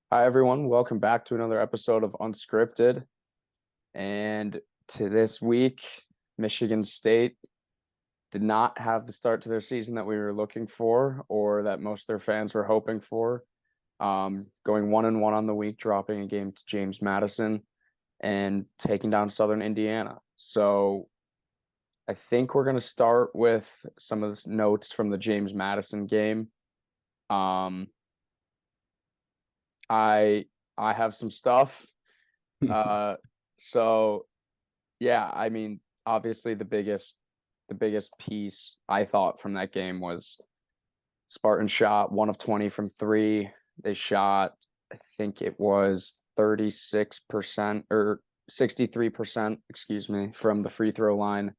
Hi, everyone. Welcome back to another episode of Unscripted. And to this week, Michigan State did not have the start to their season that we were looking for or that most of their fans were hoping for. Going 1-1 on the week, dropping a game to James Madison and taking down Southern Indiana. So I think we're going to start with some of the notes from the James Madison game. Um, I I have some stuff. Uh, so yeah, I mean, obviously the biggest piece I thought from that game was Spartan shot 1 of 20 from three. They shot, I think it was 36% or 63%, excuse me, from the free throw line.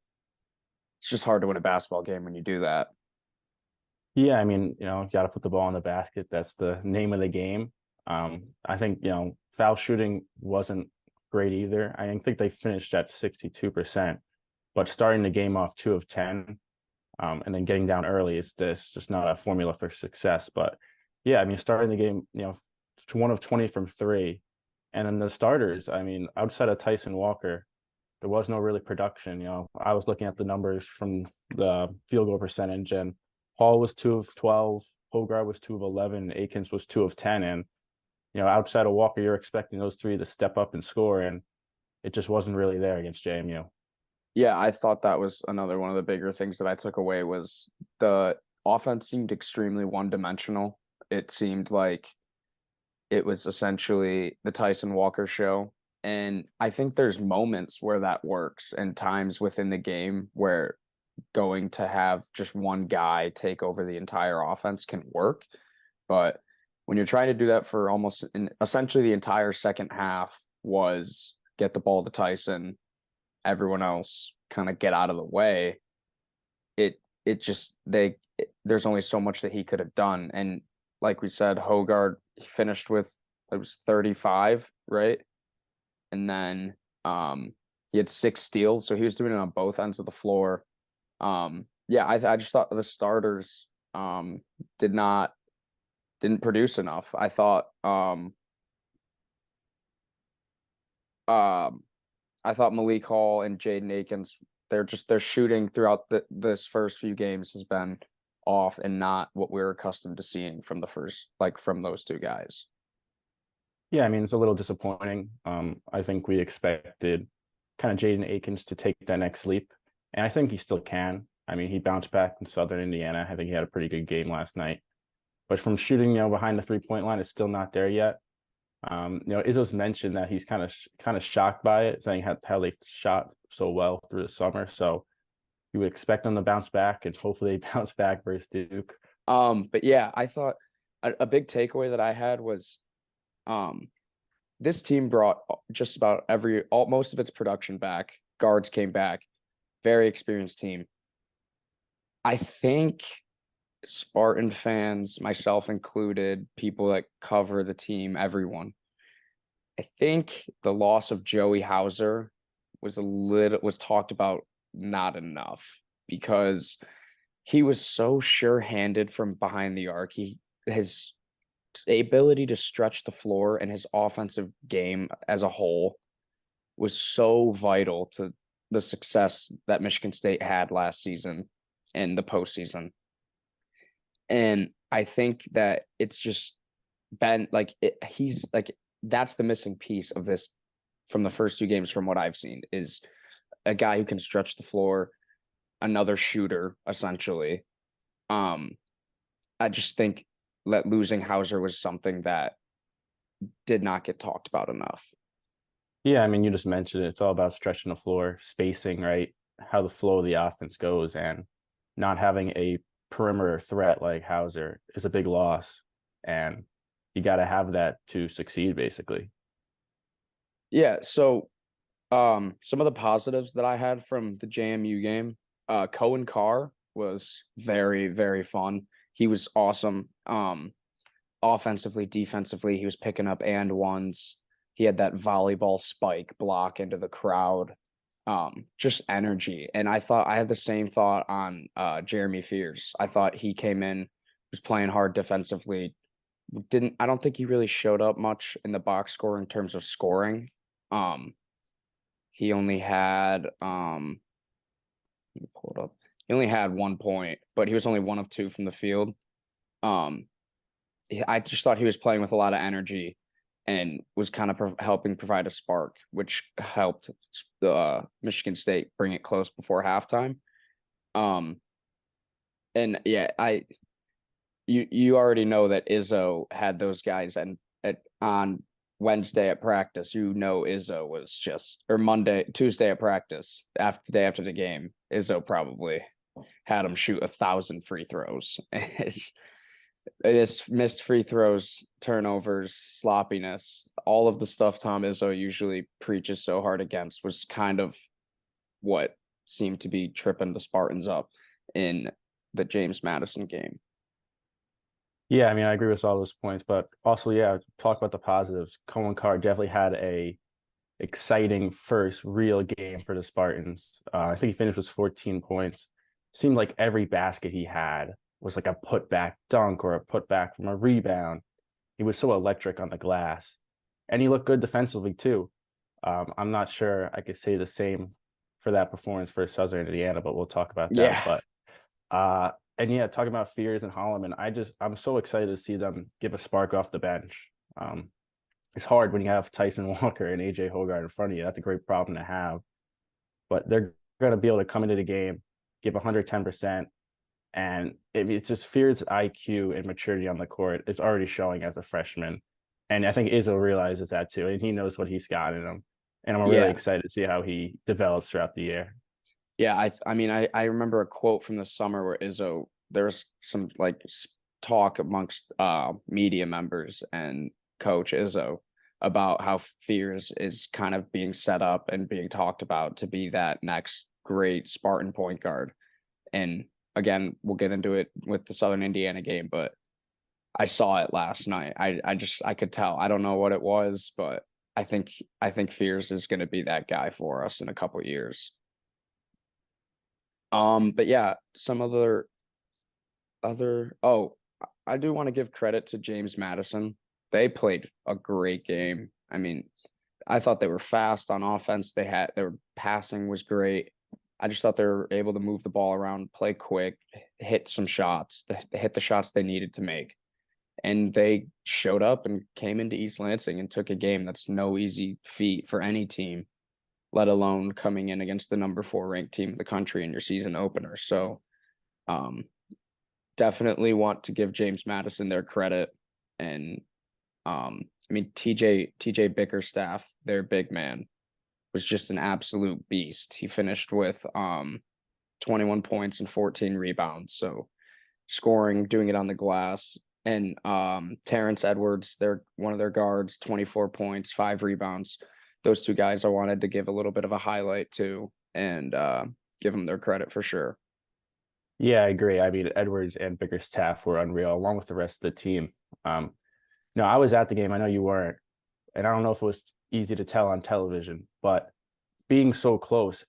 It's just hard to win a basketball game when you do that. Yeah, I mean, got to put the ball in the basket. That's the name of the game. I think, foul shooting wasn't great either. I think they finished at 62%, but starting the game off 2 of 10, and then getting down early is this just not a formula for success. But yeah, I mean, starting the game, 1 of 20 from three. And then the starters, I mean, outside of Tyson Walker, there was no really production. I was looking at the numbers from the field goal percentage, and Hall was 2 of 12, Hogarth was 2 of 11, Akins was 2 of 10. And, outside of Walker, you're expecting those three to step up and score, and it just wasn't really there against JMU. Yeah, I thought that was another one of the bigger things that I took away was the offense seemed extremely one-dimensional. It seemed like it was essentially the Tyson Walker show. And I think there's moments where that works and times within the game where going to have just one guy take over the entire offense can work. But when you're trying to do that for essentially the entire second half was get the ball to Tyson, everyone else kind of get out of the way. It just there's only so much that he could have done. And like we said, Hogarth he finished with it was 35, right? And then he had 6 steals, so he was doing it on both ends of the floor. Yeah, I just thought the starters did not didn't produce enough. I thought um I thought Malik Hall and Jaden Akins, they're shooting throughout this first few games has been off and not what we're accustomed to seeing from the first, like from those two guys. Yeah, I mean, it's a little disappointing. I think we expected kind of Jaden Akins to take that next leap, and I think he still can. I mean, he bounced back in Southern Indiana. I think he had a pretty good game last night. But from shooting, behind the 3 point line, it's still not there yet. Izzo's mentioned that he's kind of shocked by it, saying how they shot so well through the summer. So you would expect them to bounce back, and hopefully they bounce back versus Duke. But yeah, I thought a big takeaway that I had was um this team brought just about most of its production back. Guards came back, very experienced team. I think Spartan fans, myself included, people that cover the team, everyone. I think the loss of Joey Hauser was talked about not enough because he was so sure-handed from behind the arc. His ability to stretch the floor and his offensive game as a whole was so vital to the success that Michigan State had last season in the postseason. And I think that it's just been like he's like that's the missing piece of this from the first two games from what I've seen is a guy who can stretch the floor, another shooter essentially. Um, I just think that losing Hauser was something that did not get talked about enough. Yeah, I mean, you just mentioned it. It's all about stretching the floor, spacing, right? How the flow of the offense goes, and not having a perimeter threat like Hauser is a big loss. And you got to have that to succeed, basically. Yeah, so some of the positives that I had from the JMU game, Cohen Carr was very, very fun. He was awesome. Offensively, defensively, he was picking up and ones. He had that volleyball spike block into the crowd. Just energy. And I thought I had the same thought on Jeremy Fears. I thought he came in, was playing hard defensively, didn't I don't think he really showed up much in the box score in terms of scoring. Um, he only had let me pull it up. He only had 1 point, but he was only 1 of 2 from the field. Um, I just thought he was playing with a lot of energy and was kind of helping provide a spark, which helped Michigan State bring it close before halftime. Um, and yeah, you already know that Izzo had those guys, and on Wednesday at practice, Izzo was just, or Tuesday at practice, after the day after the game, Izzo probably had him shoot 1,000 free throws. It's missed free throws, turnovers, sloppiness, all of the stuff Tom Izzo usually preaches so hard against was kind of what seemed to be tripping the Spartans up in the James Madison game. Yeah, I mean, I agree with all those points, but also, yeah, talk about the positives. Cohen Carr definitely had a exciting first real game for the Spartans. I think he finished with 14 points. Seemed like every basket he had was like a putback dunk or a putback from a rebound. He was so electric on the glass, and he looked good defensively too. I'm not sure I could say the same for that performance for Southern Indiana, but we'll talk about that. Yeah. Uh, and yeah, talking about Fears and Holloman, I'm so excited to see them give a spark off the bench. It's hard when you have Tyson Walker and AJ Hogarth in front of you. That's a great problem to have, but they're going to be able to come into the game, give 110%, and it's just Fears' IQ and maturity on the court is already showing as a freshman, and I think Izzo realizes that too, and he knows what he's got in him, and I'm really Yeah. excited to see how he develops throughout the year. Yeah, I mean I remember a quote from the summer where Izzo there's some like talk amongst media members and Coach Izzo about how Fears is kind of being set up and being talked about to be that next great Spartan point guard. And again, we'll get into it with the Southern Indiana game, but I saw it last night. I could tell. I don't know what it was, but I think Fears is going to be that guy for us in a couple years. But yeah, some other I do want to give credit to James Madison. They played a great game. I mean, I thought they were fast on offense. Their passing was great. I just thought they were able to move the ball around, play quick, hit some shots, hit the shots they needed to make. And they showed up and came into East Lansing and took a game that's no easy feat for any team, let alone coming in against the number 4 ranked team of the country in your season opener. So um, definitely want to give James Madison their credit. And I mean TJ Bickerstaff, their big man, was just an absolute beast. He finished with 21 points and 14 rebounds. So scoring, doing it on the glass. And Terrence Edwards, they're one of their guards, 24 points, 5 rebounds. Those two guys I wanted to give a little bit of a highlight to and give them their credit for sure. Yeah, I agree. I mean, Edwards and Bickerstaff were unreal, along with the rest of the team. No, I was at the game. I know you weren't, and I don't know if it was easy to tell on television, but being so close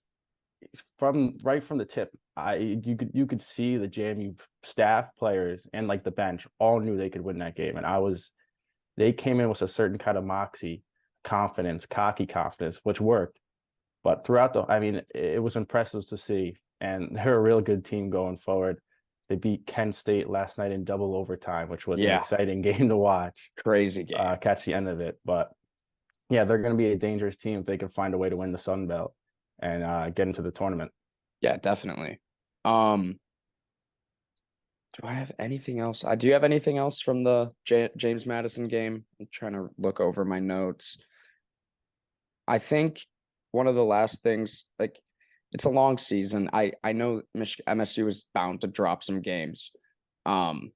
from right from the tip, you could see the JMU staff, players, and like the bench all knew they could win that game, and they came in with a certain kind of moxie, confidence, cocky confidence, which worked. But throughout I mean, it was impressive to see, and they're a real good team going forward. They beat Kent State last night in double overtime, which was an Yeah, exciting game to watch. crazy game. Catch the end of it, but yeah, they're going to be a dangerous team if they can find a way to win the Sun Belt and get into the tournament. Yeah, definitely. Um, do I have anything else? I do you have anything else from the James Madison game? I'm trying to look over my notes. I think one of the last things, like it's a long season. I know MSU was bound to drop some games. Um,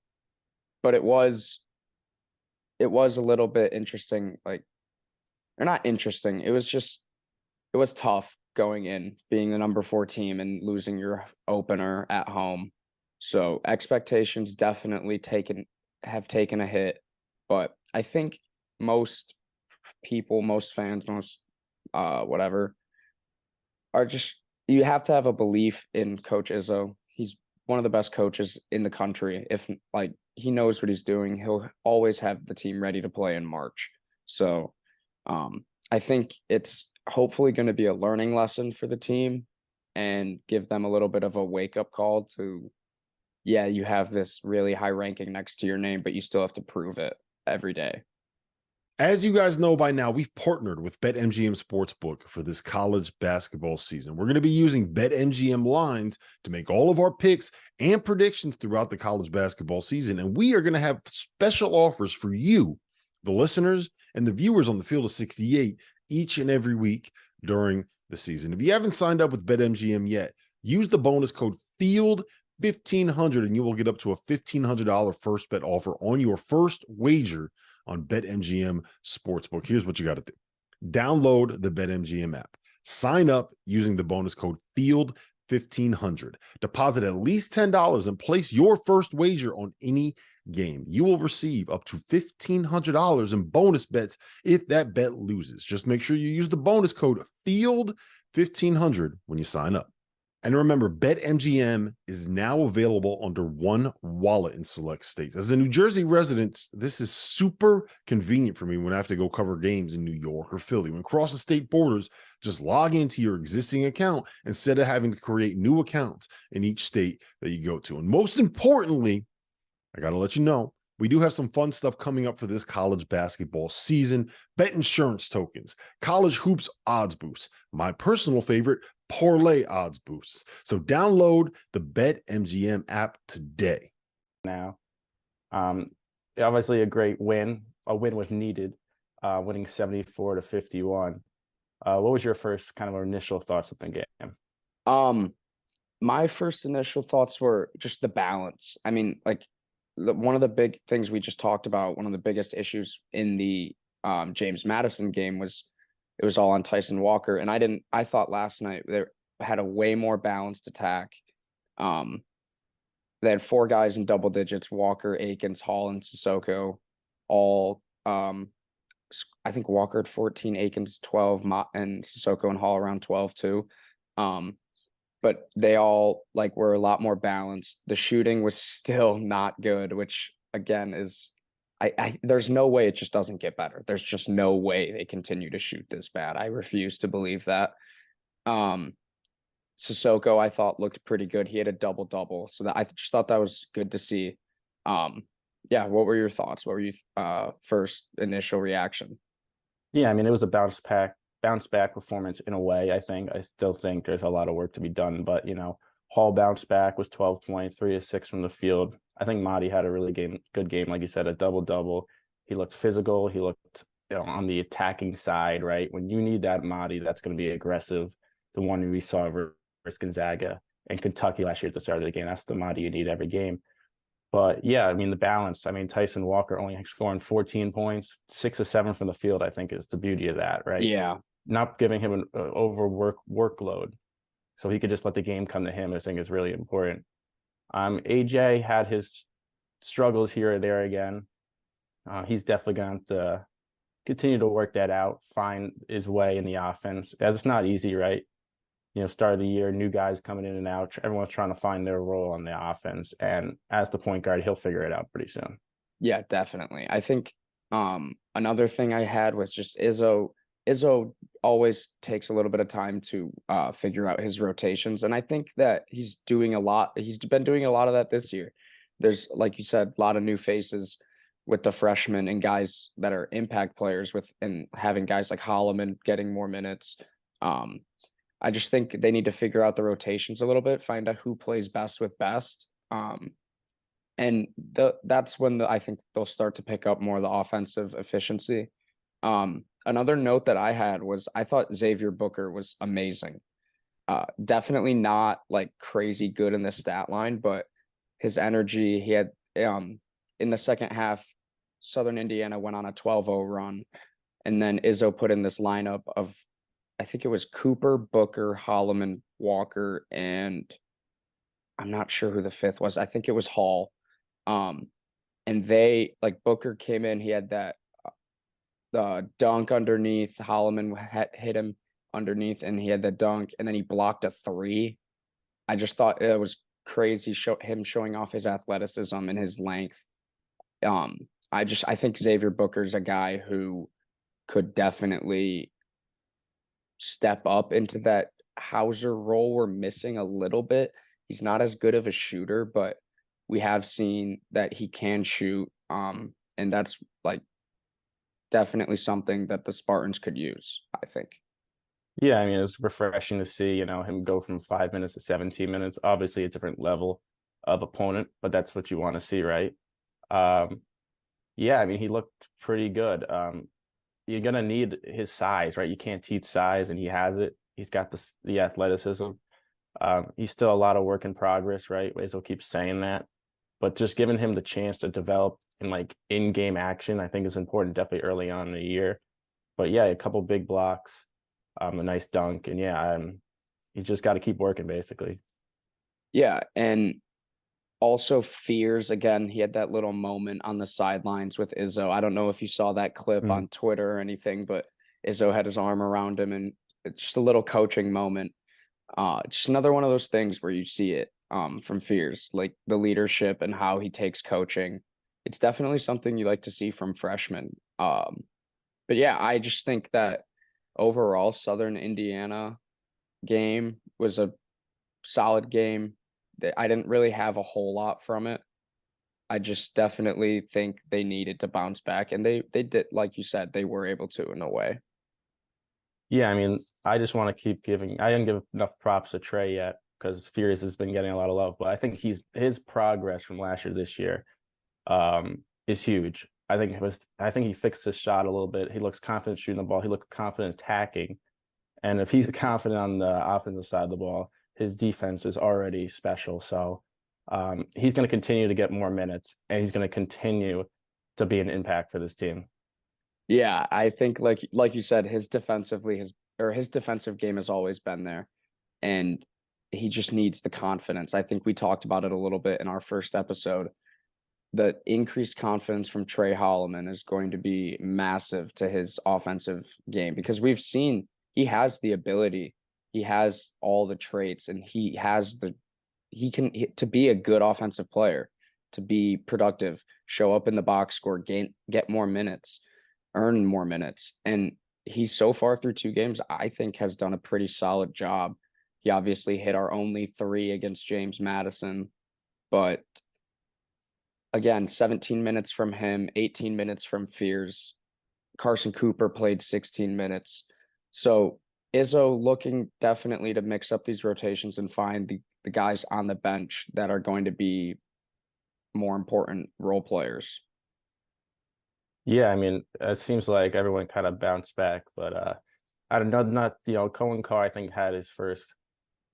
but it was a little bit interesting, like or not interesting. It was tough going in, being the number 4 team and losing your opener at home. So expectations definitely taken a hit, but I think most people, most fans, most whatever are just you have to have a belief in Coach Izzo. He's one of the best coaches in the country. If like he knows what he's doing, he'll always have the team ready to play in March. So I think it's hopefully going to be a learning lesson for the team and give them a little bit of a wake up call to, yeah, you have this really high ranking next to your name, but you still have to prove it every day. As you guys know by now, we've partnered with BetMGM Sportsbook for this college basketball season. We're going to be using BetMGM lines to make all of our picks and predictions throughout the college basketball season. And we are going to have special offers for you, the listeners, and the viewers on the Field of 68 each and every week during the season. If you haven't signed up with BetMGM yet, use the bonus code FIELD1500 and you will get up to a $1,500 first bet offer on your first wager on BetMGM Sportsbook. Here's what you got to do. Download the BetMGM app. Sign up using the bonus code FIELD1500. Deposit at least $10 and place your first wager on any game. You will receive up to $1,500 in bonus bets if that bet loses. Just make sure you use the bonus code FIELD1500 when you sign up. And remember, BetMGM is now available under one wallet in select states. As a New Jersey resident, this is super convenient for me when I have to go cover games in New York or Philly. When crossing state borders, just log into your existing account instead of having to create new accounts in each state that you go to. And most importantly, I got to let you know, we do have some fun stuff coming up for this college basketball season. Bet insurance tokens, college hoops odds boosts, my personal favorite, parlay odds boosts. So download the BetMGM app today. Now, obviously a great win. A win was needed, winning 74-51. What was your first kind of initial thoughts of the game? My first initial thoughts were just the balance. I mean, like one of the big things we just talked about, one of the biggest issues in the James Madison game was it was all on Tyson Walker. And I thought last night they had a way more balanced attack. They had four guys in double digits: Walker, Akins, Hall, and Sissoko. All I think Walker had 14, Akins 12, and Sissoko and Hall around 12 too. But they all like were a lot more balanced. The shooting was still not good, which again is I there's no way it just doesn't get better. There's just no way they continue to shoot this bad. I refuse to believe that. Sissoko I thought looked pretty good. He had a double double, so that I just thought that was good to see. Yeah, what were your thoughts? What were you first initial reaction? Yeah, I mean, it was a bounce back performance in a way. I still think there's a lot of work to be done, but Hall bounced back, was 12 points, 3 of 6 from the field. I think Madi had a really good game, like you said, a double double. He looked physical. He looked on the attacking side, right? When you need that Madi, that's going to be aggressive. The one we saw versus Gonzaga and Kentucky last year at the start of the game. That's the Madi you need every game. But yeah, I mean, the balance. I mean, Tyson Walker only scoring 14 points, 6 of 7 from the field, I think is the beauty of that, right? Yeah. Not giving him an workload, so he could just let the game come to him. I think is really important. AJ had his struggles here or there again. He's definitely going to continue to work that out, find his way in the offense, as it's not easy, right? Start of the year, new guys coming in and out. Everyone's trying to find their role on the offense, and as the point guard, he'll figure it out pretty soon. Yeah, definitely. I think another thing I had was just Izzo. Izzo always takes a little bit of time to figure out his rotations, and I think that he's doing a lot. He's been doing a lot of that this year. There's, like you said, a lot of new faces with the freshmen and guys that are impact players and having guys like Holloman getting more minutes. I just think they need to figure out the rotations a little bit, find out who plays best with best. And that's when I think they'll start to pick up more of the offensive efficiency. Another note that I had was I thought Xavier Booker was amazing. Definitely not like crazy good in the stat line, but his energy, he had in the second half, Southern Indiana went on a 12-0 run, and then Izzo put in this lineup of I think it was Cooper, Booker, Holloman, Walker, and I'm not sure who the fifth was. I think it was Hall. And they like Booker came in, he had that dunk underneath. Holloman hit him underneath, and he had the dunk, and then he blocked a three. I just thought it was crazy him showing off his athleticism and his length. I think Xavier Booker's a guy who could definitely step up into that Hauser role we're missing a little bit. He's not as good of a shooter, but we have seen that he can shoot. And that's like definitely something that the Spartans could use, I think. Yeah, I mean, it's refreshing to see, him go from 5 minutes to 17 minutes. Obviously, a different level of opponent, but that's what you want to see, right? Um, yeah, I mean, he looked pretty good. You're gonna need his size, right? You can't teach size, and he has it. He's got the athleticism. He's still a lot of work in progress, right? Wazo keeps saying that, but just giving him the chance to develop in like in-game action, I think is important, definitely early on in the year. But yeah, a couple big blocks, a nice dunk, and yeah, you just got to keep working, basically. Yeah, and also fears again. He had that little moment on the sidelines with Izzo. I don't know if you saw that clip Mm. on Twitter or anything, but Izzo had his arm around him, and it's just a little coaching moment. Just another one of those things where you see it from Fears, like the leadership and how he takes coaching. It's definitely something you like to see from freshmen. But yeah, I just think that overall Southern Indiana game was a solid game. I didn't really have a whole lot from it. I just definitely think they needed to bounce back, and they did, like you said, they were able to in a way. Yeah, I mean, I just want to keep giving. I didn't give enough props to Trey yet because Furious has been getting a lot of love, but I think his progress from last year to this year is huge. I think he fixed his shot a little bit. He looks confident shooting the ball. He looks confident attacking. And if he's confident on the offensive side of the ball, his defense is already special. So he's going to continue to get more minutes, and he's going to continue to be an impact for this team. Yeah, I think like you said, his defensive game has always been there, and he just needs the confidence. I think we talked about it a little bit in our first episode. The increased confidence from Trey Holloman is going to be massive to his offensive game because we've seen he has the ability, he has all the traits, and to be a good offensive player, to be productive, show up in the box score, get more minutes, earn more minutes. And he so far through 2 games, I think has done a pretty solid job. He obviously hit our only 3 against James Madison, but again, 17 minutes from him, 18 minutes from Fears. Carson Cooper played 16 minutes. So Izzo looking definitely to mix up these rotations and find the guys on the bench that are going to be more important role players. Yeah, I mean, it seems like everyone kind of bounced back, but I don't know, not Cohen Carr, I think, had his first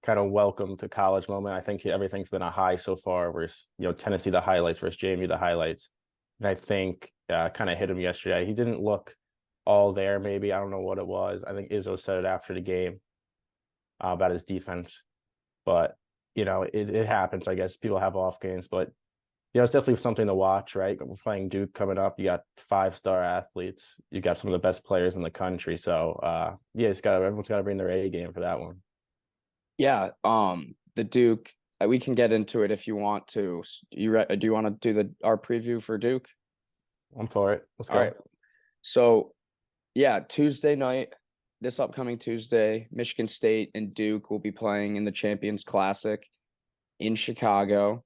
kind of welcome to college moment. I think everything's been a high so far, versus Tennessee the highlights versus JMU the highlights, and I think kind of hit him yesterday. He didn't look all there. Maybe I don't know what it was. I think Izzo said it after the game about his defense, but it happens. I guess people have off games, but it's definitely something to watch, right? We're playing Duke coming up. You got 5-star athletes. You got some of the best players in the country. So yeah, everyone's got to bring their A game for that one. Yeah, the Duke, we can get into it if you want to. Do you want to do our preview for Duke? I'm for it. Let's All go. right. So, yeah, Tuesday night, this upcoming Tuesday, Michigan State and Duke will be playing in the Champions Classic in Chicago.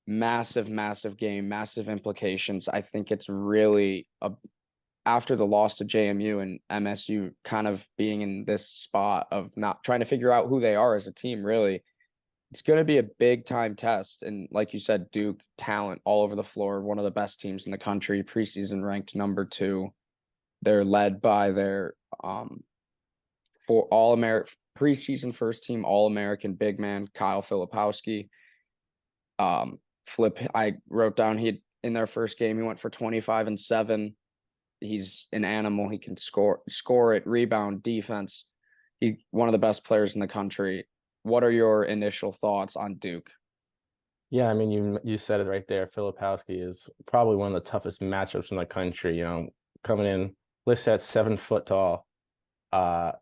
Massive, massive game, massive implications. I think it's really after the loss to JMU and MSU kind of being in this spot of not trying to figure out who they are as a team, really. It's going to be a big time test. And like you said, Duke talent all over the floor, one of the best teams in the country, preseason ranked number 2. They're led by their for all American preseason first team All American big man Kyle Filipowski. I wrote down he in their first game he went for 25 and 7. He's an animal. He can score it, rebound, defense. He one of the best players in the country. What are your initial thoughts on Duke? Yeah, I mean, you said it right there. Filipowski is probably one of the toughest matchups in the country. Coming in listed at 7 foot tall. Uh,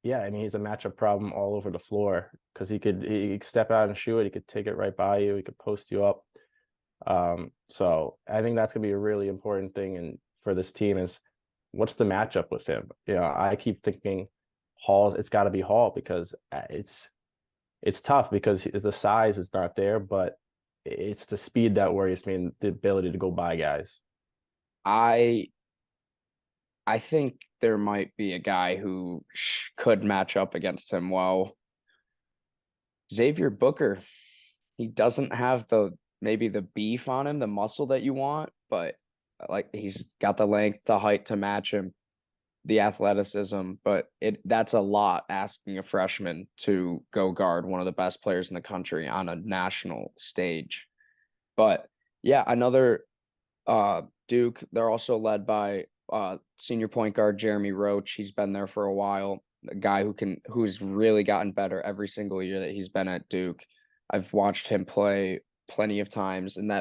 Yeah, I mean, he's a matchup problem all over the floor because he could step out and shoot it. He could take it right by you. He could post you up. So I think that's gonna be a really important thing and for this team is what's the matchup with him? You know, I keep thinking Hall, it's got to be Hall because it's tough because the size is not there, but it's the speed that worries me and the ability to go by guys. I I think there might be a guy who could match up against him well. Xavier Booker, he doesn't have maybe the beef on him, the muscle that you want, but like he's got the length, the height to match him, the athleticism, but that's a lot asking a freshman to go guard one of the best players in the country on a national stage. But yeah, another Duke, they're also led by senior point guard Jeremy Roach. He's been there for a while. A guy who's really gotten better every single year that he's been at Duke. I've watched him play plenty of times, and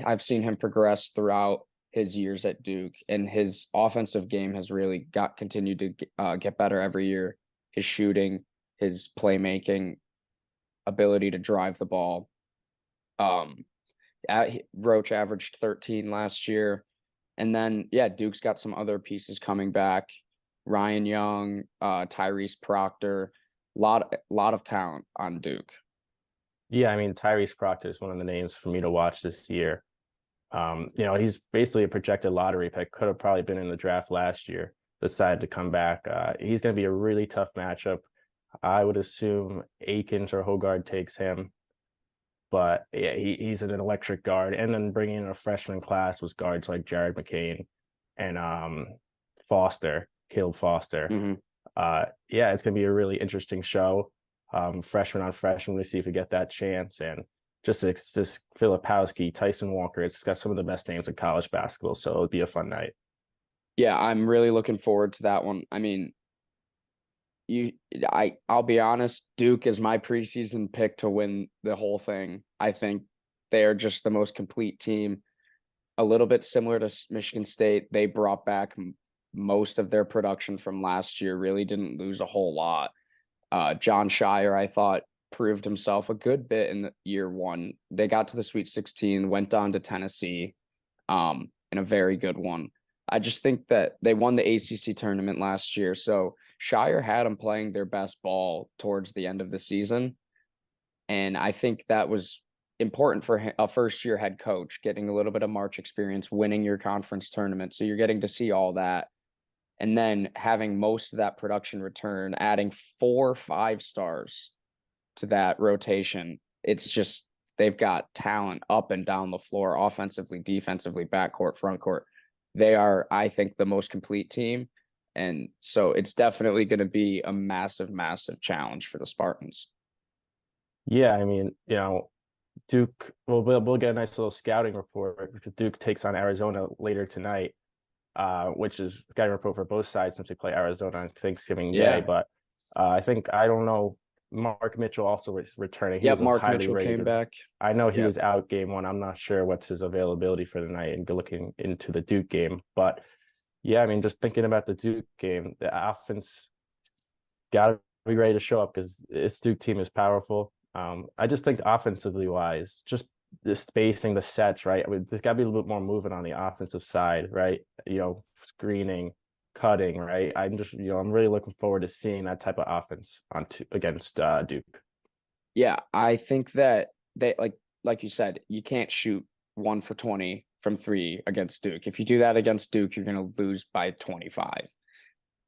I've seen him progress throughout his years at Duke, and his offensive game has really continued to get better every year. His shooting, his playmaking, ability to drive the ball. Um, Roach averaged 13 last year. And then, yeah, Duke's got some other pieces coming back. Ryan Young, Tyrese Proctor, lot of talent on Duke. Yeah, I mean Tyrese Proctor is one of the names for me to watch this year. You know, he's basically a projected lottery pick. Could have probably been in the draft last year. Decided to come back. He's going to be a really tough matchup. I would assume Akins or Hogard takes him, but yeah, he's an electric guard. And then bringing in a freshman class was guards like Jared McCain and Foster, Caleb Foster. Mm-hmm. Yeah, it's going to be a really interesting show. Freshman on freshman, we see if we get that chance. And just Filipowski, Tyson Walker. It's got some of the best names in college basketball, so it'll be a fun night. Yeah, I'm really looking forward to that one. I mean, I'll be honest, Duke is my preseason pick to win the whole thing. I think they are just the most complete team. A little bit similar to Michigan State. They brought back most of their production from last year, really didn't lose a whole lot. John Shire, I thought, proved himself a good bit in year one. They got to the Sweet 16, went on to Tennessee, in a very good one. I just think that they won the ACC tournament last year, so Shire had them playing their best ball towards the end of the season, and I think that was important for a first year head coach, getting a little bit of March experience, winning your conference tournament. So you're getting to see all that. And then having most of that production return, adding 4 5 stars to that rotation. It's just they've got talent up and down the floor, offensively, defensively, backcourt, frontcourt. They are, I think, the most complete team. And so it's definitely going to be a massive, massive challenge for the Spartans. Yeah, I mean, you know, Duke. We'll get a nice little scouting report because Duke takes on Arizona later tonight, which is scouting report for both sides since we play Arizona on Thanksgiving Day. Yeah. But I don't know. Mark Mitchell also is returning. He Yep. was a Mark highly Mitchell came rated. back. I know he Yeah. was out game one. I'm not sure what's his availability for the night and looking into the Duke game. But yeah, I mean, just thinking about the Duke game, the offense got to be ready to show up because this Duke team is powerful. I just think offensively wise, just the spacing, the sets, right? I mean, there's got to be a little bit more movement on the offensive side, right? You know, screening, cutting, right? I'm really looking forward to seeing that type of offense against Duke. Yeah. I think that they like you said, you can't shoot 1 for 20 from three against Duke. If you do that against Duke, you're going to lose by 25.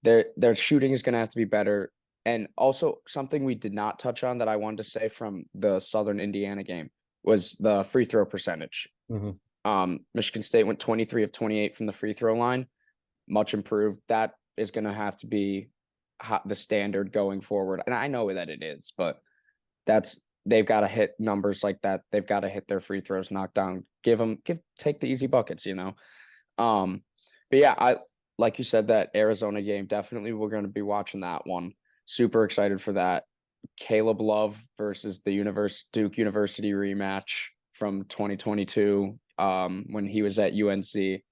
Their shooting is going to have to be better. And also something we did not touch on that I wanted to say from the Southern Indiana game was the free throw percentage. Mhm. Michigan State went 23 of 28 from the free throw line, much improved. That is going to have to be the standard going forward. And I know that it is, but they've got to hit numbers like that. They've got to hit their free throws, knock down, take the easy buckets, you know. But yeah, like you said, that Arizona game, definitely we're going to be watching that one. Super excited for that. Caleb Love versus the Duke University rematch from 2022, when he was at UNC.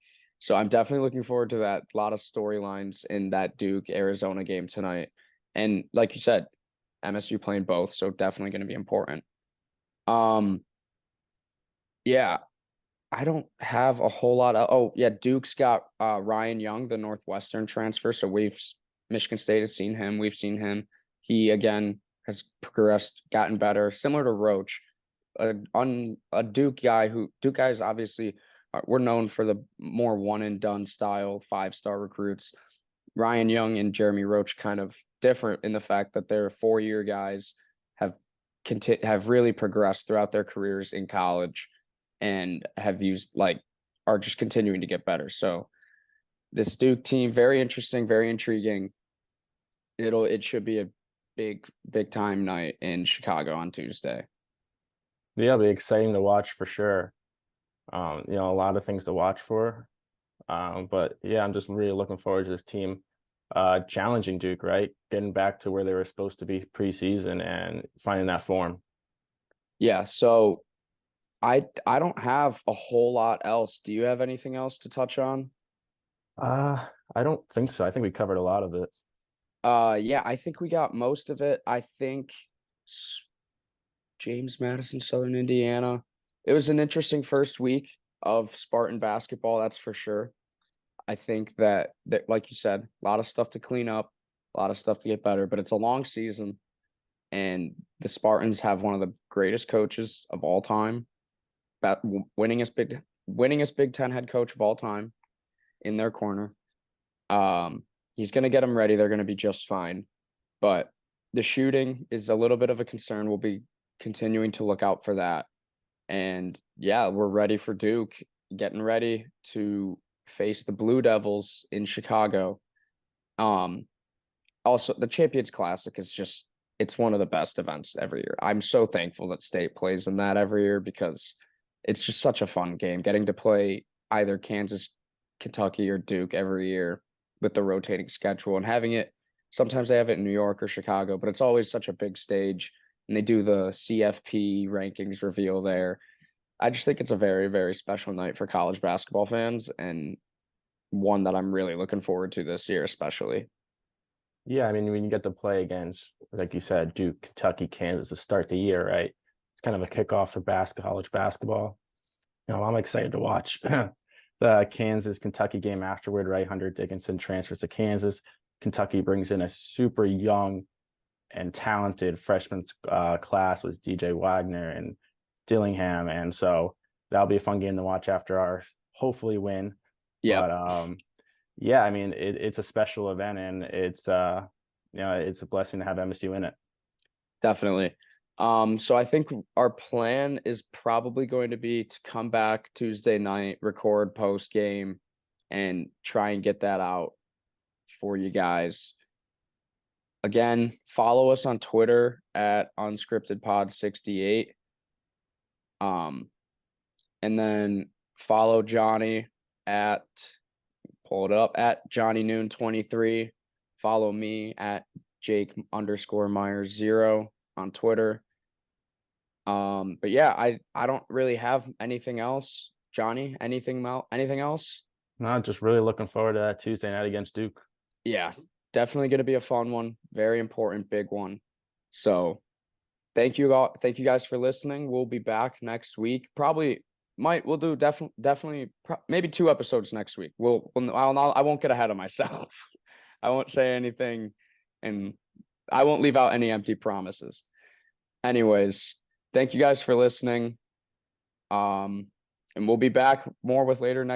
So I'm definitely looking forward to that. A lot of storylines in that Duke Arizona game tonight. And like you said, MSU playing both, so definitely going to be important. Um, yeah, I don't have a whole lot of. Oh, yeah, Duke's got Ryan Young, the Northwestern transfer. So Michigan State has seen him. We've seen him. He again has progressed, gotten better, similar to Roach, a Duke guys obviously we're known for the more one and done style 5-star recruits. Ryan Young and Jeremy Roach kind of different in the fact that they're 4-year guys have have really progressed throughout their careers in college and have used are just continuing to get better. So this Duke team, very interesting, very intriguing. It should be a big time night in Chicago on Tuesday. Yeah, it'll be exciting to watch for sure. A lot of things to watch for. But yeah, I'm just really looking forward to this team challenging Duke, right? Getting back to where they were supposed to be preseason and finding that form. Yeah, so I don't have a whole lot else. Do you have anything else to touch on? I don't think so. I think we covered a lot of it. Yeah, I think we got most of it. I think James Madison, Southern Indiana. It was an interesting first week of Spartan basketball, that's for sure. I think that like you said, a lot of stuff to clean up, a lot of stuff to get better, but it's a long season and the Spartans have one of the greatest coaches of all time, winningest Big Ten head coach of all time in their corner. He's going to get them ready. They're going to be just fine. But the shooting is a little bit of a concern. We'll be continuing to look out for that. And yeah, we're ready for Duke, getting ready to face the Blue Devils in Chicago. Um, Also, the Champions Classic is just it's one of the best events every year. I'm so thankful that State plays in that every year because it's just such a fun game. Getting to play either Kansas, Kentucky, or Duke every year with the rotating schedule and having it. Sometimes they have it in New York or Chicago, but it's always such a big stage. And they do the CFP rankings reveal there. I just think it's a very, very special night for college basketball fans and one that I'm really looking forward to this year, especially. Yeah, I mean, when you get to play against, like you said, Duke, Kentucky, Kansas to start the year, right? It's kind of a kickoff for college basketball. I'm excited to watch the Kansas Kentucky game afterward, right? Hunter Dickinson transfers to Kansas. Kentucky brings in a super young and talented freshman class with DJ Wagner and Dillingham. And so that'll be a fun game to watch after our hopefully win. Yeah, But yeah, I mean it's a special event and it's a blessing to have MSU in it. definitely. So I think our plan is probably going to be to come back Tuesday night, record post game, and try and get that out for you guys. Again, follow us on Twitter at unscriptedpod68. Um, and then follow Johnny at pull it up at Johnny Noone 23. Follow me at Jake_Myers 0 on Twitter. But yeah, I don't really have anything else. Johnny, anything else? No, just really looking forward to that Tuesday night against Duke. Yeah, definitely going to be a fun one. Very important, big one. So thank you all. Thank you guys for listening. We'll be back next week. We'll do definitely maybe 2 episodes next week. I won't get ahead of myself. I won't say anything and I won't leave out any empty promises. Anyways, thank you guys for listening. And we'll be back more with later next